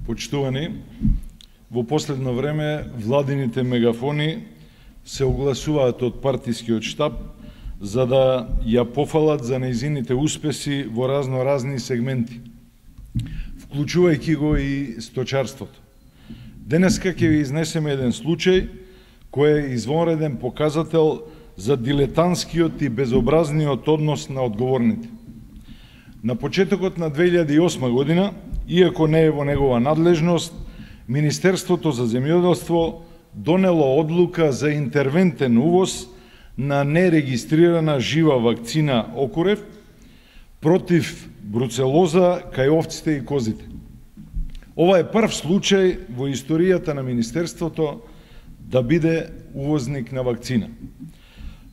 Почитувани, во последно време владините мегафони се огласуваат од партискиот штаб за да ја пофалат за нејзините успеси во разни сегменти, вклучувајќи го и сточарството. Денеска ќе ви изнесеме еден случај кој е извонреден показател за дилетантскиот и безобразниот однос на одговорните. На почетокот на 2008 година, иако не е во негова надлежност, Министерството за земјоделство донело одлука за интервентен увоз на нерегистрирана жива вакцина Окурев против бруцелоза кај овците и козите. Ова е прв случај во историјата на Министерството да биде увозник на вакцина.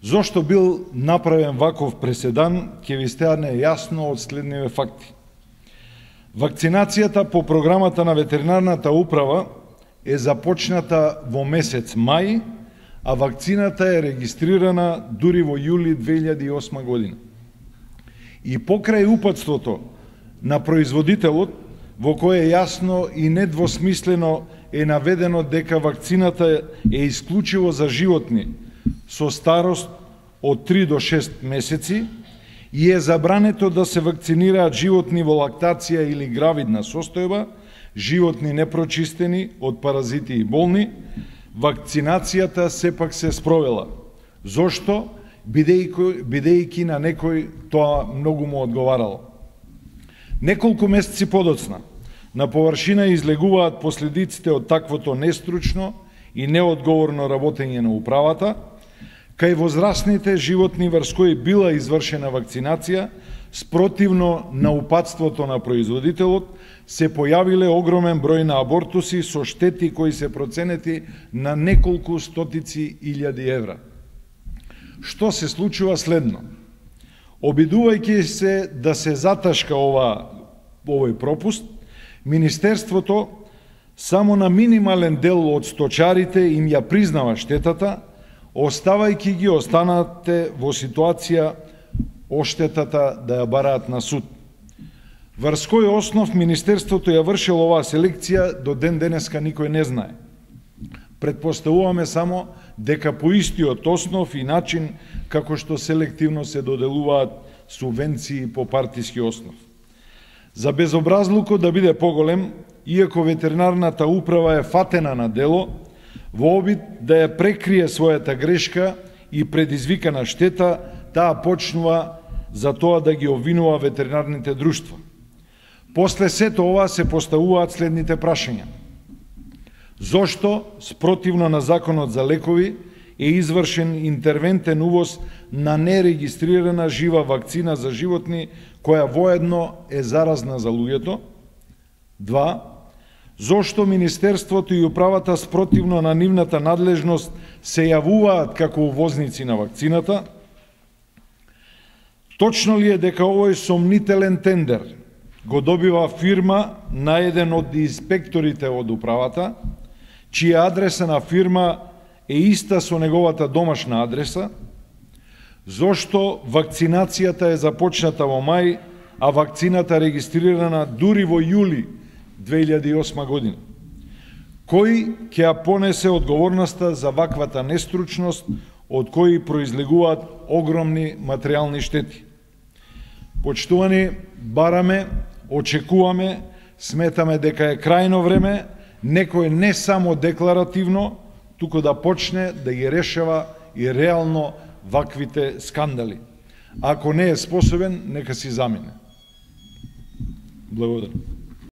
Зошто бил направен ваков преседан, ќе ви стане јасно од следниве факти. Вакцинацијата по програмата на ветеринарната управа е започната во месец мај, а вакцината е регистрирана дури во јули 2008 година. И покрај упатството на производителот, во кое јасно и недвосмислено е наведено дека вакцината е исклучиво за животни со старост од 3 до 6 месеци и е забрането да се вакцинираат животни во лактација или гравидна состојба, животни непрочистени од паразити и болни, вакцинацијата сепак се спровела. Зошто? Бидејќи на некој тоа многу му одговарало. Неколку месеци подоцна, на површина излегуваат последиците од таквото нестручно и неодговорно работење на управата, кај возрастните животни врз кои била извршена вакцинација, спротивно на упатството на производителот, се појавиле огромен број на абортуси со штети кои се проценети на неколку стотици илјади евра. Што се случува следно? Обидувајќи се да се заташка овој пропуст, Министерството само на минимален дел од сточарите им ја признава штетата, оставајќи ги останате во ситуација оштетата да ја бараат на суд. Врз кој основ Министерството ја вршило оваа селекција до ден денеска никој не знае. Предпоставуваме само дека по истиот основ и начин како што селективно се доделуваат субвенции по партиски основ. За безобразлукот да биде поголем, иако ветеринарната управа е фатена на дело, во обид да ја прекрие својата грешка и предизвикана штета, таа почнува за тоа да ги обвинува ветеринарните друштва. После сето ова се поставуваат следните прашања. Зошто, спротивно на Законот за лекови, е извршен интервентен увоз на нерегистрирана жива вакцина за животни, која воедно е заразна за луѓето? 2. Зошто Министерството и управата спротивно на нивната надлежност се јавуваат како увозници на вакцината? Точно ли е дека овој сомнителен тендер го добива фирма на еден од инспекторите од управата, чија адреса на фирма е иста со неговата домашна адреса? Зошто вакцинацијата е започната во мај, а вакцината регистрирана дури во јули 2008 година? Кој ќе ја понесе одговорноста за ваквата нестручност, од кои произлегуваат огромни материјални штети? Почитувани, бараме, очекуваме, сметаме дека е крајно време некој не само декларативно, туку да почне да ги решава и реално ваквите скандали. Ако не е способен, нека си замине. Благодарам.